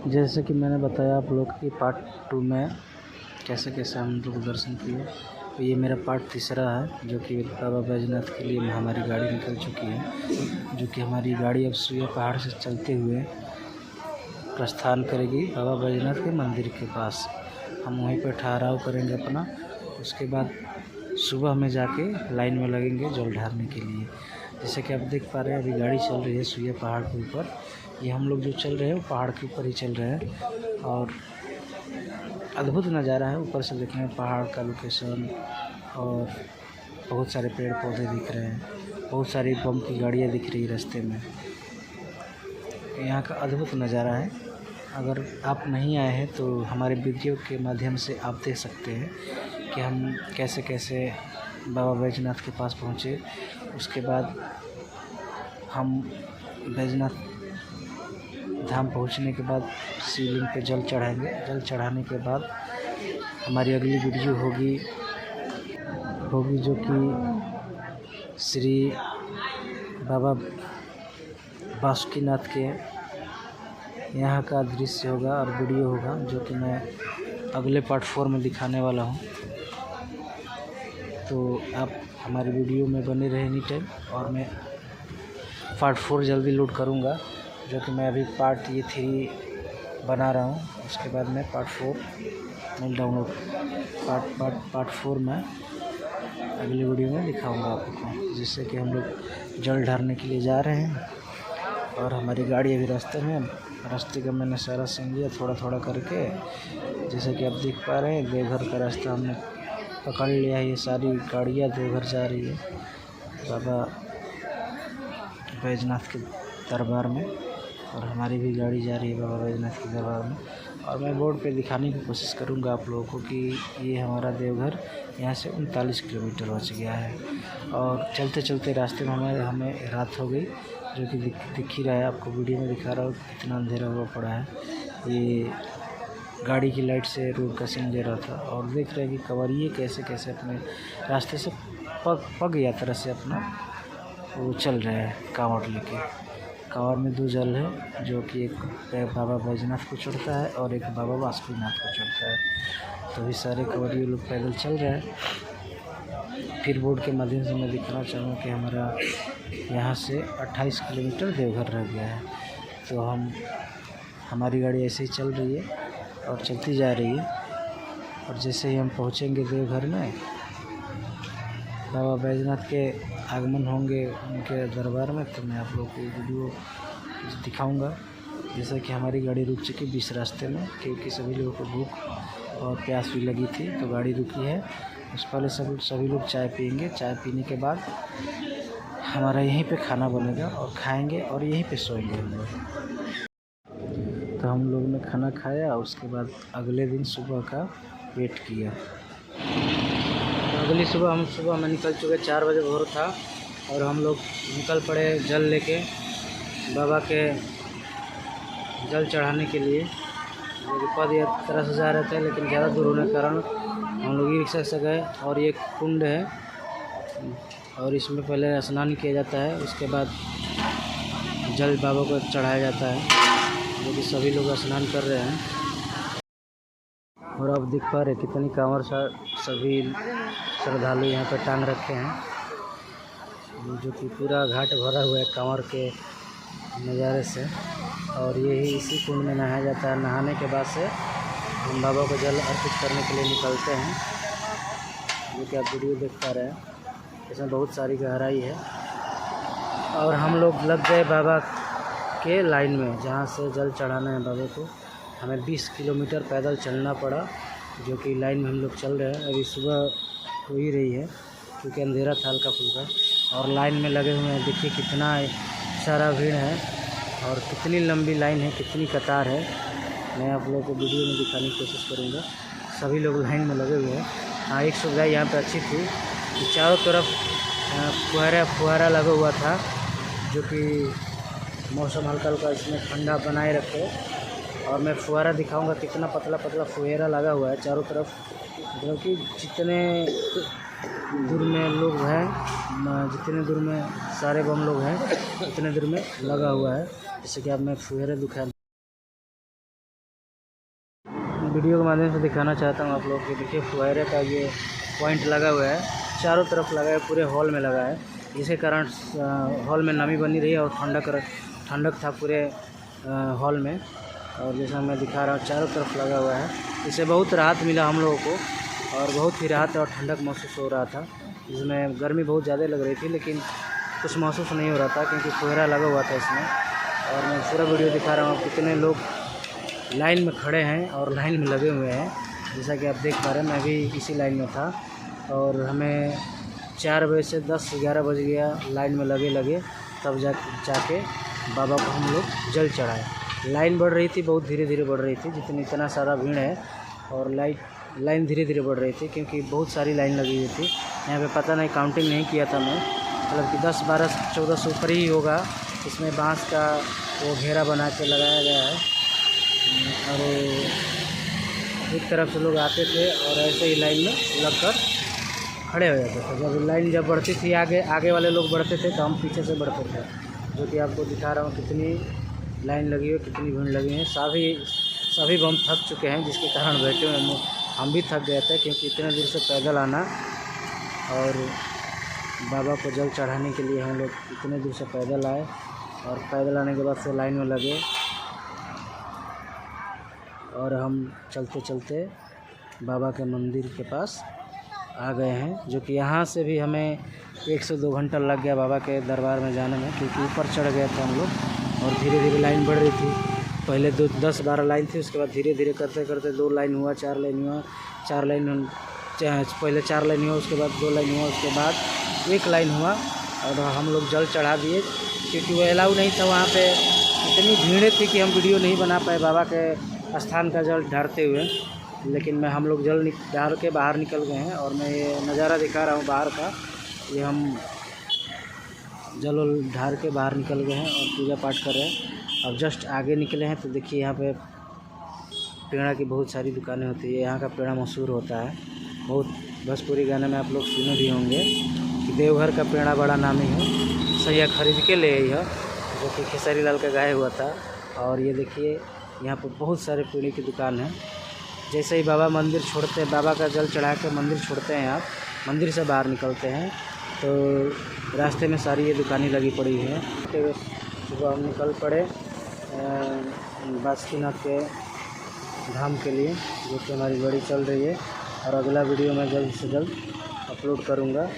जैसे कि मैंने बताया आप लोग की पार्ट 2 में कैसे कैसे हम लोग दर्शन किए, तो ये मेरा पार्ट तीसरा है जो कि बाबा बैजनाथ के लिए हमारी गाड़ी निकल चुकी है। जो कि हमारी गाड़ी अब सुइया पहाड़ से चलते हुए प्रस्थान करेगी बाबा बैजनाथ के मंदिर के पास। हम वहीं पर ठहराव करेंगे अपना। उसके बाद सुबह में जाके लाइन में लगेंगे जल ढारने के लिए। जैसे कि आप देख पा रहे हैं अभी गाड़ी चल रही है सुइया पहाड़ के ऊपर। ये हम लोग जो चल रहे हैं वो पहाड़ के ऊपर ही चल रहे हैं और अद्भुत नज़ारा है। ऊपर से देखने में पहाड़ का लोकेशन और बहुत सारे पेड़ पौधे दिख रहे हैं, बहुत सारी बम की गाड़ियाँ दिख रही रास्ते में। यहाँ का अद्भुत नज़ारा है। अगर आप नहीं आए हैं तो हमारे वीडियो के माध्यम से आप देख सकते हैं कि हम कैसे कैसे बाबा बैजनाथ के पास पहुँचे। उसके बाद हम बैजनाथ धाम पहुँचने के बाद शिवलिंग पे जल चढ़ाएंगे। जल चढ़ाने के बाद हमारी अगली वीडियो होगी जो कि श्री बाबा बासुकीनाथ के यहाँ का दृश्य होगा और वीडियो होगा, जो कि मैं अगले पार्ट 4 में दिखाने वाला हूँ। तो आप हमारी वीडियो में बने रहे एनी टाइम। और मैं पार्ट 4 जल्दी लोड करूँगा, जो कि मैं अभी पार्ट ये 3 बना रहा हूँ। उसके बाद मैं पार्ट 4 में डाउनलोड पार्ट 4 में अगली वीडियो में दिखाऊंगा आपको। जिससे कि हम लोग जल ढारने के लिए जा रहे हैं और हमारी गाड़ी अभी रास्ते में। रास्ते का मैंने सारा सीन लिया थोड़ा थोड़ा करके। जैसे कि आप देख पा रहे हैं देवघर का रास्ता हमने पकड़ लिया है। ये सारी गाड़ियाँ देवघर जा रही है बाबा बैजनाथ के दरबार में, और हमारी भी गाड़ी जा रही है बाबा बैजनाथ के दरबार में। और मैं बोर्ड पे दिखाने की कोशिश करूँगा आप लोगों को कि ये हमारा देवघर यहाँ से 39 किलोमीटर बच गया है। और चलते चलते रास्ते में हमें रात हो गई, जो कि दिख ही रहा है आपको, वीडियो में दिखा रहा हूँ कितना अंधेरा हुआ पड़ा है। ये गाड़ी की लाइट से रोड का सीन ले रहा था। और देख रहे हैं कि कंवरिये कैसे कैसे अपने रास्ते से पग यात्रा से अपना वो चल रहे हैं कांवड़ लेके। कांवड़ में 2 जल है, जो कि एक बाबा बैजनाथ को चढ़ता है और एक बाबा बासुकीनाथ को चढ़ता है। तो ये सारे कंवरिये लोग पैदल चल रहे हैं। फिर बोर्ड के माध्यम से मैं दिखाना चाहूँगा कि हमारा यहाँ से 28 किलोमीटर देवघर रह गया है। तो हमारी गाड़ी ऐसे ही चल रही है और चलती जा रही है। और जैसे ही हम पहुँचेंगे देवघर में, बाबा बैजनाथ के आगमन होंगे उनके दरबार में, तो मैं आप लोग को वीडियो दिखाऊंगा। जैसा कि हमारी गाड़ी रुक चुकी बीच रास्ते में, क्योंकि सभी लोगों को भूख और प्यास भी लगी थी, तो गाड़ी रुकी है। उससे पहले सभी लोग चाय पियेंगे। चाय पीने के बाद हमारा यहीं पे खाना बनेगा और खाएंगे और यहीं पे सोएंगे हम लोग। तो हम लोग ने खाना खाया, उसके बाद अगले दिन सुबह का वेट किया। अगली सुबह में निकल चुके 4 बजे भोर था और हम लोग निकल पड़े जल लेके बाबा के जल चढ़ाने के लिए। जो कि पद यात्रा से जा रहे थे, लेकिन ज़्यादा दूर होने के कारण हम लोग ई रिक्शा से गए। और ये कुंड है और इसमें पहले स्नान किया जाता है, उसके बाद जल बाबा को चढ़ाया जाता है, जो कि सभी लोग स्नान कर रहे हैं। और आप देख पा रहे कितनी कांवड़ सभी श्रद्धालु यहाँ पर टांग रखे हैं, जो कि पूरा घाट भरा हुआ है कांवड़ के नज़ारे से। और यही इसी कुंड में नहाया जाता है। नहाने के बाद से हम बाबा को जल अर्पित करने के लिए निकलते हैं, जो कि आप वीडियो देख पा रहे हैं। इसमें बहुत सारी गहराई है। और हम लोग लग गए बाबा के लाइन में, जहाँ से जल चढ़ाना है बाबा को। हमें 20 किलोमीटर पैदल चलना पड़ा, जो कि लाइन में हम लोग चल रहे हैं। अभी सुबह हो ही रही है, क्योंकि अंधेरा था हल्का फुल्का। और लाइन में लगे हुए हैं, देखिए कितना सारा भीड़ है और कितनी लंबी लाइन है, कितनी कतार है। मैं आप लोगों को वीडियो में दिखाने की कोशिश करूँगा। सभी लोग लाइन में लगे हुए हैं। हाँ, एक सुविधा यहाँ पर अच्छी थी कि चारों तरफ फुहारा लगा हुआ था, जो कि मौसम हल्का हल्का इसमें ठंडा बनाए रखे। और मैं फुहारा दिखाऊंगा कितना पतला पतला फुहारा लगा हुआ है चारों तरफ, मतलब कि जितने दूर में लोग हैं, जितने दूर में सारे बम लोग हैं, उतने दूर में लगा हुआ है। जैसे कि अब मैं फुहारा दिखा वीडियो के माध्यम से दिखाना चाहता हूँ आप लोग कि देखिए फुहारे का ये पॉइंट लगा हुआ है, चारों तरफ लगा है, पूरे हॉल में लगा है। जिसके कारण हॉल में नमी बनी रही है और ठंडक था पूरे हॉल में। और जैसा मैं दिखा रहा हूँ चारों तरफ लगा हुआ है, इससे बहुत राहत मिला हम लोगों को और बहुत ही राहत और ठंडक महसूस हो रहा था। जिसमें गर्मी बहुत ज़्यादा लग रही थी लेकिन कुछ महसूस नहीं हो रहा था क्योंकि कोहरा लगा हुआ था इसमें। और मैं पूरा वीडियो दिखा रहा हूँ कितने लोग लाइन में खड़े हैं और लाइन में लगे हुए हैं। जैसा कि आप देख पा रहे हैं मैं भी इसी लाइन में था और हमें 4 बजे से 10-11 बज गया लाइन में लगे तब जाके बाबा को हम लोग जल चढ़ाए। लाइन बढ़ रही थी, बहुत धीरे धीरे बढ़ रही थी, इतना सारा भीड़ है और लाइन धीरे धीरे बढ़ रही थी क्योंकि बहुत सारी लाइन लगी हुई थी। यहाँ पे पता नहीं, काउंटिंग नहीं किया था मैं, मतलब कि 10, 12, 14 से ऊपर ही होगा। इसमें बांस का वो घेरा बना के लगाया गया है और एक तरफ से लोग आते थे और ऐसे ही लाइन में लगकर खड़े हो जाते थे। जब बढ़ती थी आगे वाले लोग बढ़ते थे तो हम पीछे से बढ़ते थे, जो कि आपको दिखा रहा हूँ कितनी लाइन लगी है, कितनी भीड़ लगी है। सभी हम थक चुके हैं जिसके कारण बैठे हुए हम भी थक गए थे क्योंकि इतने दूर से पैदल आना और बाबा को जल चढ़ाने के लिए हम लोग इतने दूर से पैदल आए और पैदल आने के बाद से लाइन में लगे और हम चलते चलते बाबा के मंदिर के पास आ गए हैं, जो कि यहाँ से भी हमें 1 से 2 घंटा लग गया बाबा के दरबार में जाने में क्योंकि ऊपर चढ़ गए थे हम लोग और धीरे धीरे लाइन बढ़ रही थी। पहले 10-12 लाइन थी, उसके बाद धीरे धीरे करते करते 2 लाइन हुआ, 4 लाइन हुआ, पहले 4 लाइन हुआ, उसके बाद 2 लाइन हुआ, उसके बाद 1 लाइन हुआ और हम लोग जल चढ़ा दिए क्योंकि वो अलाउ नहीं था। वहाँ पे इतनी भीड़ थी कि हम वीडियो नहीं बना पाए बाबा के स्थान का जल ढारते हुए, लेकिन हम लोग जल ढार के बाहर निकल गए हैं और मैं ये नज़ारा दिखा रहा हूँ बाहर का। ये हम जल ढार के बाहर निकल गए हैं और पूजा पाठ कर रहे हैं। अब जस्ट आगे निकले हैं तो देखिए यहाँ पे पेड़ा की बहुत सारी दुकानें होती है। यहाँ का पेड़ा मशहूर होता है बहुत, भोजपुरी गाने में आप लोग सुने भी होंगे कि देवघर का पेड़ा बड़ा नामी है, सैया खरीद के ले आई है, जो कि खेसारी लाल का गाया हुआ था। और ये देखिए यहाँ पर बहुत सारे पेड़े की दुकान है। जैसे ही बाबा मंदिर छोड़ते हैं, बाबा का जल चढ़ा के मंदिर छोड़ते हैं, आप मंदिर से बाहर निकलते हैं तो रास्ते में सारी ये दुकानें लगी पड़ी हैं। सुबह हम निकल पड़े बासुकीनाथ के धाम के लिए, जो कि हमारी गाड़ी चल रही है और अगला वीडियो मैं जल्द से जल्द अपलोड करूँगा।